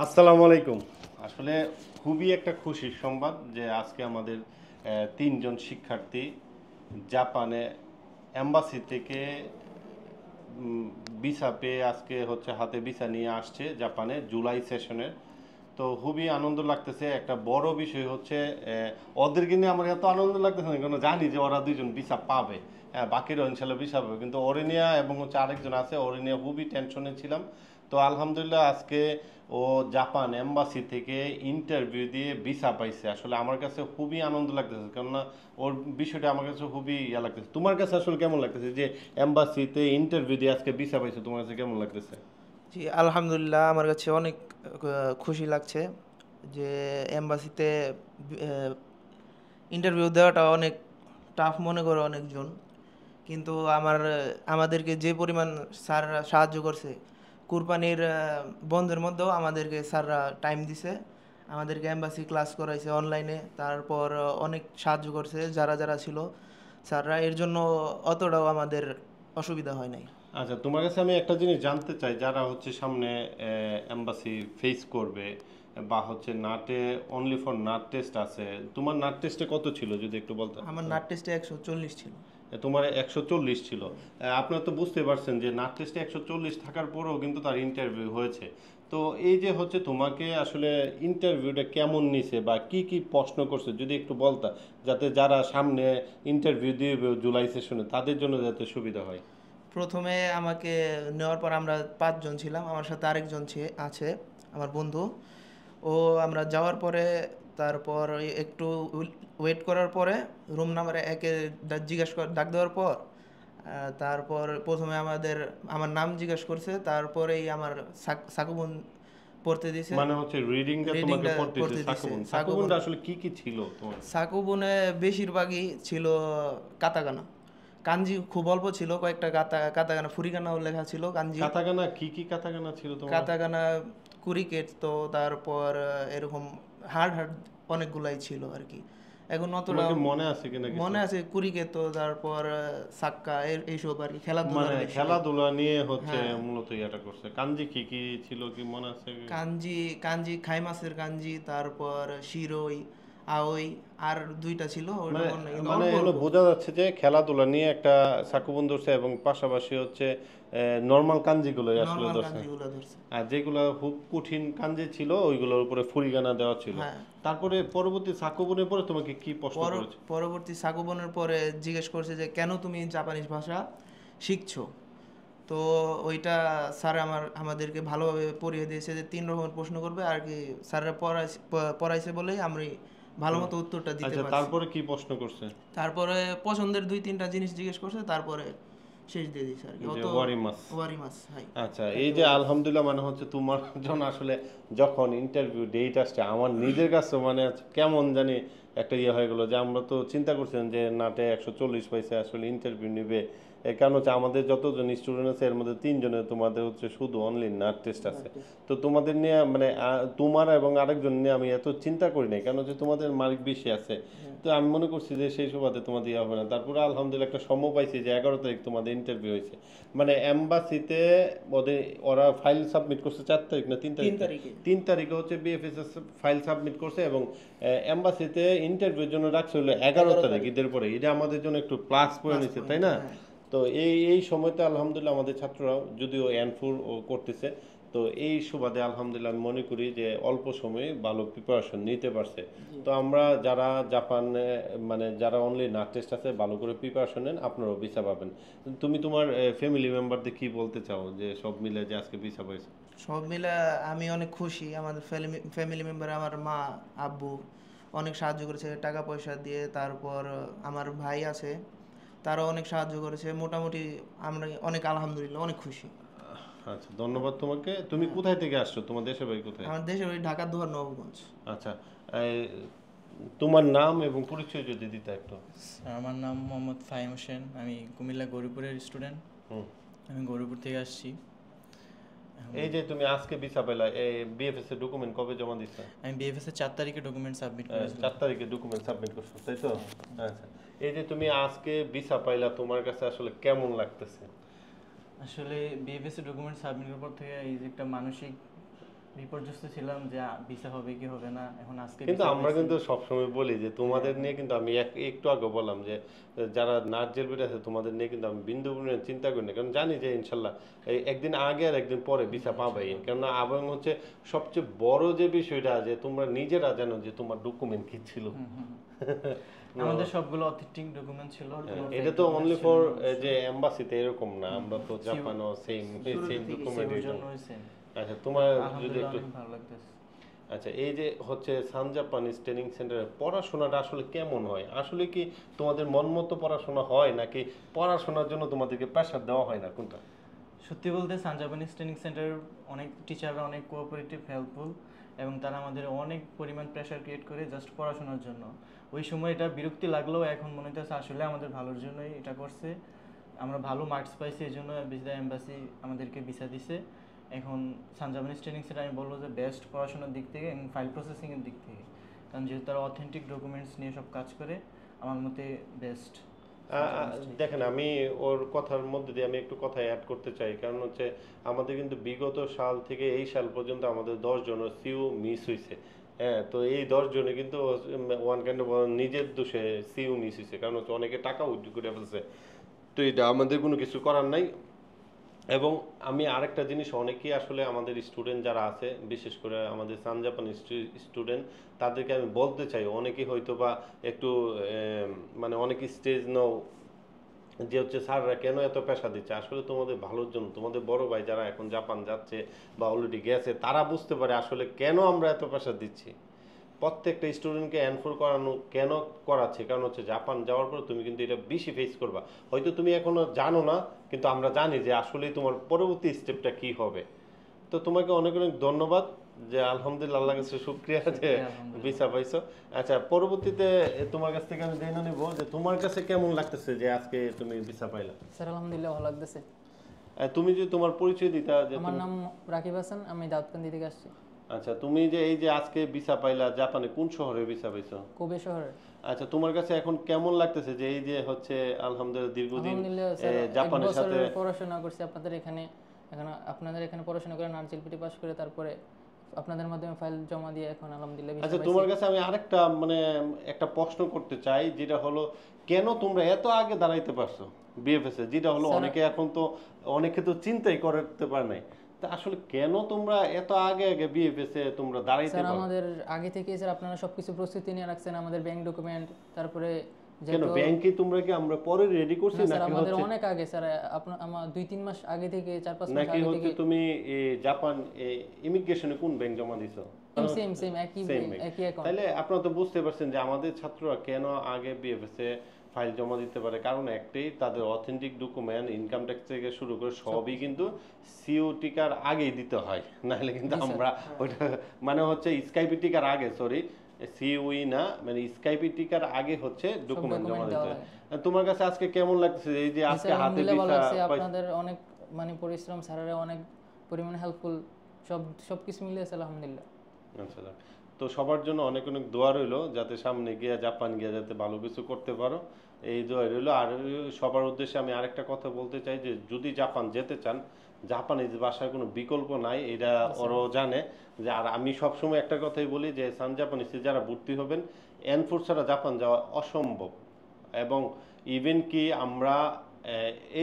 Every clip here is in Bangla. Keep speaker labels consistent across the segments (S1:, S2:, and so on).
S1: আসসালামু আলাইকুম। আসলে খুবই একটা খুশির সংবাদ যে আজকে আমাদের ৩ জন শিক্ষার্থী জাপানে এম্বাসি থেকে উম, ভিসা পেয়ে আজকে হচ্ছে হাতে ভিসা নিয়ে আসছে জাপানে জুলাই সেশনের। তো খুবই আনন্দ লাগতেছে। একটা বড় বিষয় হচ্ছে ওদেরকে নিয়ে আমার এত আনন্দ লাগতেছে না, কারণ জানি যে ওরা 2 জন ভিসা পাবে। হ্যাঁ, বাকিরা ইনশাল্লাহ ভিসা পাবে, কিন্তু অরিনিয়া এবং হচ্ছে আরেকজন আছে, অরিনিয়া খুবই টেনশনে ছিলাম। তো আলহামদুলিল্লাহ আজকে ও জাপান এম্বাসি থেকে ইন্টারভিউ দিয়ে ভিসা পাইছে। আসলে আমার কাছে খুবই আনন্দ লাগতেছে, কেননা ওর বিষয়টা আমার কাছে খুবই ইয়া লাগতেছে। তোমার কাছে আসলে কেমন লাগতেছে যে এম্বাসিতে ইন্টারভিউ দিয়ে আজকে ভিসা পাইছে? তোমার কাছে কেমন লাগতেছে?
S2: জি, আলহামদুলিল্লাহ আমার কাছে অনেক খুশি লাগছে যে এমবাসিতে ইন্টারভিউ দেওয়াটা অনেক টাফ মনে করে অনেকজন, কিন্তু আমাদেরকে যে পরিমাণ স্যাররা সাহায্য করছে, কুরবানির বন্ধের মধ্যেও আমাদেরকে স্যাররা টাইম দিছে, আমাদেরকে এমবাসি ক্লাস করাইছে অনলাইনে, তারপর অনেক সাহায্য করছে যারা যারা ছিল স্যাররা, এর জন্য অতটাও আমাদের অসুবিধা হয় নাই।
S1: আচ্ছা, তোমার কাছে আমি একটা জিনিস জানতে চাই, যারা হচ্ছে সামনে এম্বাসি ফেস করবে বা হচ্ছে নাটে অনলি ফর নাট টেস্ট আছে, তোমার নাট টেস্টে কত ছিল যদি একটু বলতে।
S2: আমার নাট টেস্টে 140 ছিল।
S1: তোমার 140 ছিল। আপনারা তো বুঝতে পারছেন যে নাট টেস্টে 140 থাকার পরেও কিন্তু তার ইন্টারভিউ হয়েছে। তো এই যে হচ্ছে তোমাকে আসলে ইন্টারভিউটা কেমন নিছে বা কি কি প্রশ্ন করছে যদি একটু বলতা, যাতে যারা সামনে ইন্টারভিউ দিবে জুলাই সেশনে তাদের জন্য যাতে সুবিধা হয়।
S2: প্রথমে আমাকে নেওয়ার পর আমরা 5 জন ছিলাম, আমার সাথে আরেকজন আছে আমার বন্ধু। ও আমরা যাওয়ার পরে তারপর একটু ওয়েট করার পরে রুম নাম্বার একে ডাক দেওয়ার পর তারপর প্রথমে আমার নাম জিজ্ঞেস করছে, তারপরেই আমার সাকুবন পড়তে দিছে।
S1: মানে হচ্ছে রিডিংটা তোমাকে
S2: রিডিংটা
S1: পড়তে দিছে
S2: পড়তে দিছে
S1: সাকুবন।
S2: সাকুবন।
S1: সাকুবনটা আসলে কি কি ছিল তোমার?
S2: সাকুবনে বেশিরভাগই ছিল কাতাকানা, কাঞ্জি খুব অল্প ছিল, কয়েকটা কাতাকানা ফুরিকানাও লেখা ছিল কাঞ্জি।
S1: কাতাকানা কি কি কাতাকানা ছিল তোমার?
S2: কাতাকানা, কুরিকেট, তো তারপর এরকম হার্ড হার্ড অনেকগুলাই ছিল আর কি। এখন অতটা
S1: তোমার কি মনে আছে কিনা কিছু?
S2: মনে আছে কুরিকেট, তো তারপর সাক্কা এইসব আর কি, খেলাধুলার
S1: মানে
S2: বেশি।
S1: খেলাধুলা নিয়ে হচ্ছে
S2: হ্যাঁ,
S1: মূলত ইয়াটা করছে। কাঞ্জি কি কি ছিল কি মনে আছে?
S2: কাঞ্জি, খাইমাসের কাঞ্জি, তারপর শিরোই, আওই, আর দুইটা ছিল ওইটা
S1: মানে
S2: মনে নেই, কিন্তু
S1: মানে
S2: অল্প
S1: এগুলো
S2: অল্প।
S1: বোঝা যাচ্ছে যে খেলাধুলা নিয়ে একটা সাকুবন ধরছে, এবং পাশাপাশি হচ্ছে নর্মাল কাঞ্জিগুলোই আসলে
S2: নর্মাল
S1: ধরছে।
S2: কাঞ্জিগুলো ধরছে।
S1: আর যেগুলো খুব কঠিন কাঞ্জি ছিল ওইগুলোর উপরে ফুরিগানা দেওয়া ছিল।
S2: হ্যাঁ,
S1: তারপরে পরবর্তী সাকুবনের পরে তোমাকে কি প্রশ্ন করেছে?
S2: পরবর্তী সাকুবনের পরে জিজ্ঞেস করছে যে কেন তুমি জাপানিজ ভাষা শিখছো। তো ওইটা স্যার আমাদেরকে ভালোভাবে পড়িয়ে দিয়েছে যে 3 রকমের প্রশ্ন করবে আর কি, স্যাররা পড়াইছে বলেই আমি ভালো
S1: হুম।
S2: মতো উত্তরটা দিতে
S1: আচ্ছা,
S2: পারছি।
S1: তারপরে কি প্রশ্ন করছে?
S2: তারপরে পছন্দের 2-3টা জিনিস জিজ্ঞেস করছে, তারপরে শেষ দিয়ে দিয়েছে আর কি,
S1: যে
S2: অত।
S1: ওয়ারিমাস।
S2: ওয়ারিমাস, হাই।
S1: আচ্ছা, এই
S2: থ্যাংক ইউ
S1: যে
S2: ভেরি মাচ।
S1: আলহামদুলিল্লাহ, মানে হচ্ছে তোমার জন্য আসলে যখন ইন্টারভিউ ডেট আসছে আমার নিজের কাছে মানে হচ্ছে কেমন জানি একটা ইয়ে হয়ে গেলো, যে আমরা তো চিন্তা করছিলাম যে নাটে 140 পাইছে, আসলে ইন্টারভিউ নিবে। এর কারণ হচ্ছে আমাদের যতজন স্টুডেন্ট আছে এর মধ্যে 3 জনের তোমাদের হচ্ছে শুধু অনলি নাট টেস্ট আছে। তো তোমাদের নিয়ে মানে তোমার এবং আরেকজন নিয়ে আমি এত চিন্তা করি নাই, কারণ হচ্ছে তোমাদের মার্ক বেশি আছে। তো আমি মনে করছি যে সেই সুবাদে তোমাদের ইয়ে হবে না। তারপরে আলহামদুলিল্লাহ একটা সময় পাইছি যে 11 তারিখ তোমাদের ইন্টারভিউ হয়েছে। মানে এম্বাসিতে ওদের ওরা ফাইল সাবমিট করছে 4 তারিখ না 3 তারিখ?
S2: 3 তারিখে।
S1: 3 তারিখে হচ্ছে বিএফএস ফাইল সাবমিট করছে, এবং এম্বাসিতে ইন্টারভিউর জন্য রাখছে হলো 11 তারিখ,
S2: 11 তারিখ।
S1: ঈদের পরে। এটা আমাদের জন্য একটু প্লাস পয়েন্ট
S2: প্লাস
S1: নিচ্ছে, তাই
S2: পয়েন্ট,
S1: না?
S2: হ্যাঁ।
S1: তো এই সময়তে আলহামদুলিল্লাহ আমাদের ছাত্ররাও যদিও এনফুর ও করতেছে, তো এই সুবাদে আলহামদুলিল্লাহ আমি মনে করি যে অল্প সময়ে ভালো প্রিপারেশন নিতে পারছে।
S2: জি।
S1: তো আমরা যারা জাপানে মানে যারা অনলি নার্স টেস্ট আছে ভালো করে প্রিপারেশন নেন, আপনারাও ভিসা পাবেন। তুমি তোমার ফ্যামিলি মেম্বারদের কি বলতে চাও যে সব মিলে যে আজকে ভিসা পাইছে?
S2: সব মিলে আমি অনেক খুশি। আমাদের ফ্যামিলি মেম্বার, আমার মা, আব্বু অনেক সাহায্য করেছে টাকা পয়সা দিয়ে। তারপর আমার ভাই আছে, তারাও অনেক সাহায্য করেছে। মোটামুটি আমরা অনেক আলহামদুলিল্লাহ অনেক খুশি।
S1: আচ্ছা, ধন্যবাদ তোমাকে। তুমি
S2: হ্যাঁ,
S1: কোথায় থেকে আসছো? তোমার দেশের বাড়ি কোথায়?
S2: আমার দেশের ওই ঢাকার দোয়ার নবগঞ্জ।
S1: আচ্ছা, এই, তোমার নাম এবং পরিচয় যদি দিতে একটু।
S3: আমার নাম মোহাম্মদ ফাহিম হোসেন, আমি কুমিল্লা গৌরীপুরের স্টুডেন্ট।
S1: হুম।
S3: আমি গৌরীপুর থেকে আসছি।
S1: এই যে তুমি আজকে ভিসা পেলা, এই বিএফএস এর ডকুমেন্ট কবে জমা দিচ্ছ?
S3: আমি বিএফএস এর 4 তারিখে ডকুমেন্ট সাবমিট করেছিলাম।
S1: 4 তারিখে ডকুমেন্ট সাবমিট করছো, তাই তো? আচ্ছা, এই যে তুমি আজকে ভিসা পাইলা, তোমার কাছে আসলে কেমন লাগতেছে?
S3: আসলে বিএফএস এর ডকুমেন্ট সাবমিট করার পর থেকে এই যে একটা মানসিক বিপর্যস্ত ছিলাম যে ভিসা হবে কি হবে না, এখন আজকে
S1: কিন্তু
S3: visa
S1: আমরা
S3: পাইছি।
S1: কিন্তু সবসময় বলি যে তোমাদের নিয়ে কিন্তু আমি একটু আগে বললাম যে যারা নার্জেল বেড আছে তোমাদের নিয়ে কিন্তু আমি বিন্দু পরিমাণ চিন্তা করি না, কারণ জানি যে ইনশাল্লাহ এই একদিন আগে আর একদিন পরে ভিসা পাবেই। কেননা এবং হচ্ছে সবচেয়ে বড় যে বিষয়টা যে তোমরা নিজেরা জানো যে তোমার ডকুমেন্ট কি ছিল।
S3: আমাদের সবগুলো অথেন্টিক ডকুমেন্ট ছিল, কোনো
S1: এটা
S3: fake
S1: তো
S3: documents
S1: অনলি
S3: ছিল
S1: ফর
S3: না।
S1: যে এম্বাসিতে এরকম না, আমরা তো জাপানও সেম ডকুমেন্ট।
S3: সেমের জন্য হয়েছে।
S1: আচ্ছা তোমার যদি
S3: আলহামদুলিল্লাহ
S1: একটু
S3: অনেক ভালো লাগতেছে।
S1: আচ্ছা এই যে হচ্ছে সান জাপানিজ ট্রেনিং সেন্টারে পড়াশোনাটা আসলে কেমন হয়? আসলে কি তোমাদের মন মতো পড়াশোনা হয় নাকি পড়াশোনার জন্য তোমাদেরকে প্রেশার দেওয়া হয় না, কোনটা?
S3: সত্যি বলতে সান জাপানিজ ট্রেনিং সেন্টার অনেক টিচাররা অনেক কোঅপারেটিভ, হেল্পফুল, এবং তারা আমাদের অনেক পরিমাণ প্রেশার ক্রিয়েট করে জাস্ট পড়াশোনার জন্য। ওই সময় এটা বিরক্তি লাগলেও এখন মনে হচ্ছে আসলে আমাদের ভালোর জন্যই এটা করছে। আমরা ভালো মার্কস পাইছি, এই জন্য ভিসা এম্বাসি আমাদেরকে ভিসা দিছে। এখন সান জাপানিজ ট্রেনিং সেন্টার আমি বলবো যে বেস্ট পড়াশোনার দিক থেকে এবং ফাইল প্রসেসিংয়ের দিক থেকে, কারণ যেহেতু তারা অথেন্টিক ডকুমেন্টস নিয়ে সব কাজ করে, আমার মতে বেস্ট।
S1: দেখেন আমি ওর কথার মধ্যে দিয়ে আমি একটু কথা অ্যাড করতে চাই, কারণ হচ্ছে আমাদের কিন্তু বিগত সাল থেকে এই সাল পর্যন্ত আমাদের 10 জনের সিইও মিস হয়েছে। হ্যাঁ, তো এই 10 জনে কিন্তু ওয়ান কাইন্ড অফ নিজের দোষে সিইও মিস হয়েছে, কারণ হচ্ছে অনেকে টাকা উইথড্র করে ফেলছে। তো এটা আমাদের কোনো কিছু করার নাই। এবং আমি আরেকটা জিনিস, অনেকেই আসলে আমাদের স্টুডেন্ট যারা আছে, বিশেষ করে আমাদের সান জাপানি স্টুডেন্ট, তাদেরকে আমি বলতে চাই, অনেকেই হয়তো বা একটু মানে অনেক স্টেজ নাও যে হচ্ছে স্যাররা কেন এত পেশা দিচ্ছে। আসলে তোমাদের ভালোর জন্য, তোমাদের বড় ভাই যারা এখন জাপান যাচ্ছে বা অলরেডি গেছে তারা বুঝতে পারে আসলে কেন আমরা এত পেশা দিচ্ছি। প্রত্যেকটা স্টুডেন্টকে অ্যানফোর করানো কেন করাচ্ছে, কারণ হচ্ছে জাপান যাওয়ার পর তুমি কিন্তু এটা বেশি ফেস করবা। হয়তো তুমি এখনো জানো না, কিন্তু আমরা জানি যে আসলেই তোমার পরবর্তী স্টেপটা কি হবে। তো তোমাকে অনেক অনেক ধন্যবাদ, যে আলহামদুলিল্লাহ আল্লাহ কাছে শুক্রিয়া যে
S3: আলহামদুলিল্লাহ।
S1: ভিসা পাইছো। আচ্ছা পরবর্তীতে তোমার কাছ থেকে আমি জেনে নিব যে তোমার কাছে কেমন লাগতেছে যে আজকে তুমি ভিসা পাইলা।
S4: স্যার আলহামদুলিল্লাহ ভালো লাগতেছে।
S1: তুমি যে তোমার পরিচয় দিতা যে
S4: আমার নাম রাকিব হাসান, আমি দাউদকান্দি থেকে আসছি,
S1: আচ্ছা তুমি যে এই যে আজকে ভিসা পাইলা, জাপানে কোন শহরে ভিসা পাইছো?
S4: কোবে শহরে।
S1: আচ্ছা তোমার কাছে এখন কেমন লাগতেছে যে এই যে হচ্ছে আলহামদুলিল্লাহ দীর্ঘদিন
S4: আলহামদুলিল্লাহ স্যার, এক
S1: জাপানের
S4: বছর
S1: সাথে
S4: পড়াশোনা করছি আপনাদের এখানে। এখন আপনাদের এখানে পড়াশোনা করে নার্জেল পিটি পাস করে তারপরে আপনাদের মাধ্যমে ফাইল জমা দিয়ে এখন আলহামদুলিল্লাহ ভিসা
S1: আচ্ছা
S4: পাইছি।
S1: তোমার কাছে আমি আরেকটা মানে একটা প্রশ্ন করতে চাই, যেটা হলো কেন তোমরা এত আগে দাঁড়াইতে পারছো বিএফএস এ, যেটা হলো
S4: স্যার,
S1: অনেকে এখন তো অনেকে তো চিন্তাই করতে পারে নাই। তা আসলে কেন তোমরা এত আগে আগে বিএফএস এ তোমরা দাঁড়াইতে
S4: স্যার
S1: পারো?
S4: আমাদের আগে থেকে স্যার আপনারা সবকিছু প্রস্তুতি নিয়ে রাখছেন, আমাদের ব্যাংক ডকুমেন্ট, তারপরে
S1: কেন
S4: যেহেতু
S1: ব্যাংকে তোমরা কি আমরা পরে রেডি করছি
S4: না স্যার,
S1: নাকি
S4: আমাদের
S1: হচ্ছে
S4: অনেক আগে স্যার, আপনার আমার 2-3 মাস আগে থেকে, 4-5 মাস
S1: নাকি
S4: আগে
S1: হচ্ছে
S4: থেকে।
S1: তুমি জাপান ইমিগ্রেশনে কোন ব্যাংক জমা দিছো?
S4: সেম সেম একই
S1: Same bank।
S4: একই অ্যাকাউন্ট।
S1: তাহলে আপনারা তো বুঝতে পারছেন যে আমাদের ছাত্ররা কেন আগে বিএফএস এ ফাইল জমা দিতে পারে, কারণ একটাই, তাদের অথেন্টিক ডকুমেন্ট ইনকাম ট্যাক্স থেকে শুরু করে সবই কিন্তু সিও টিকার আগেই দিতে হয়, নাহলে কিন্তু
S4: জি স্যার।
S1: আমরা ওইটা মানে হচ্ছে স্কাইপি টিকার আগে, সরি সিওই না, মানে স্কাইপি টিকার আগে হচ্ছে ডকুমেন্ট জমা
S4: document
S1: দিতে
S4: দেওয়া
S1: হয়। তোমার কাছে আজকে কেমন লাগছে এই যে
S4: জি
S1: আজকে
S4: স্যার,
S1: হাতে
S4: আলহামদুলিল্লাহ ভালো লাগছে।
S1: ভিসা?
S4: আপনাদের অনেক মানে পরিশ্রম, স্যারেরা অনেক পরিমাণে হেল্পফুল, সবকিছু মিলে আছে আলহামদুলিল্লাহ।
S1: আচ্ছা যাক। তো সবার জন্য অনেক অনেক দোয়া রইলো, যাতে সামনে গিয়ে জাপান গিয়ে যাতে ভালো কিছু করতে পারো, এই দোয়া রইলো। আর সবার উদ্দেশ্যে আমি আরেকটা কথা বলতে চাই যে যদি জাপান যেতে চান, জাপানিজ ভাষার কোনো বিকল্প নাই, এটা ওরাও জানে। যে আর আমি সবসময় একটা কথাই বলি যে সান জাপানিজে যারা ভর্তি হবেন, এনফোর্স ছাড়া জাপান যাওয়া অসম্ভব। এবং ইভেন কি আমরা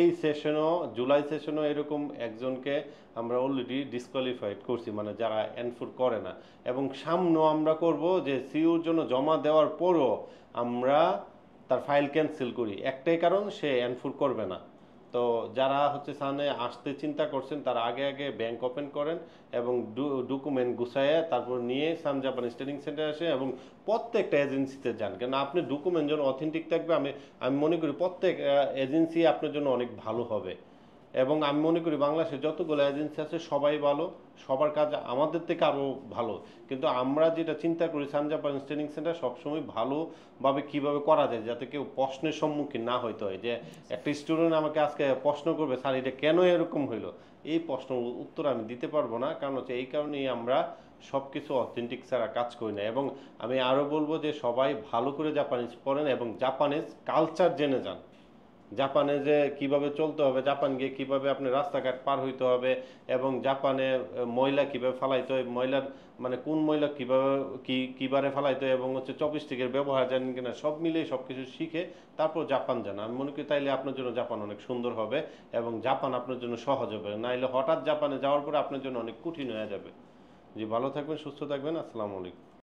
S1: এই সেশনও, জুলাই সেশনও এরকম একজনকে আমরা অলরেডি ডিসকোয়ালিফাইড করছি, মানে যারা এনফোর করে না। এবং সামনেও আমরা করব যে সিইউর জন্য জমা দেওয়ার পরও আমরা তার ফাইল ক্যান্সেল করি, একটাই কারণ সে এনফোর করবে না। তো যারা হচ্ছে সামনে আসতে চিন্তা করছেন তারা আগে আগে ব্যাংক ওপেন করেন এবং ডকুমেন্ট গুছায় তারপর নিয়ে সান জাপানিজ ট্রেনিং সেন্টার আসে এবং প্রত্যেকটা এজেন্সিতে যান, কেন আপনি ডকুমেন্ট যেন অথেন্টিক থাকবে। আমি মনে করি প্রত্যেক এজেন্সি আপনার জন্য অনেক ভালো হবে। এবং আমি মনে করি বাংলাদেশে যতগুলো এজেন্সি আছে সবাই ভালো, সবার কাজ আমাদের থেকে আরও ভালো। কিন্তু আমরা যেটা চিন্তা করি সান জাপানিজ ট্রেনিং সেন্টার সবসময় ভালোভাবে কীভাবে করা যায়, যাতে কেউ প্রশ্নের সম্মুখীন না হইতে হয়। যে একটা স্টুডেন্ট আমাকে আজকে প্রশ্ন করবে, স্যার এটা কেন এরকম হইলো, এই প্রশ্ন উত্তর আমি দিতে পারবো না, কারণ হচ্ছে এই কারণেই আমরা সব কিছু অথেন্টিক ছাড়া কাজ করি না। এবং আমি আরও বলবো যে সবাই ভালো করে জাপানিজ পড়েন এবং জাপানিজ কালচার জেনে যান। জাপানে যে কিভাবে চলতে হবে, জাপান গিয়ে কিভাবে আপনি রাস্তাঘাট পার হইতে হবে, এবং জাপানে ময়লা কিভাবে ফালাইতে হয়, ময়লার মানে কোন ময়লা কিভাবে কিবারে ফালাইতে হয়, এবং হচ্ছে চপস্টিকের ব্যবহার জানেন কিনা, সব মিলিয়ে সবকিছু শিখে তারপর জাপান যান। আমি মনে করি তাইলে আপনার জন্য জাপান অনেক সুন্দর হবে এবং জাপান আপনার জন্য সহজ হবে। নাইলে হঠাৎ জাপানে যাওয়ার পরে আপনার জন্য অনেক কঠিন হয়ে যাবে। জি, ভালো থাকবেন, সুস্থ থাকবেন। আসসালামু আলাইকুম।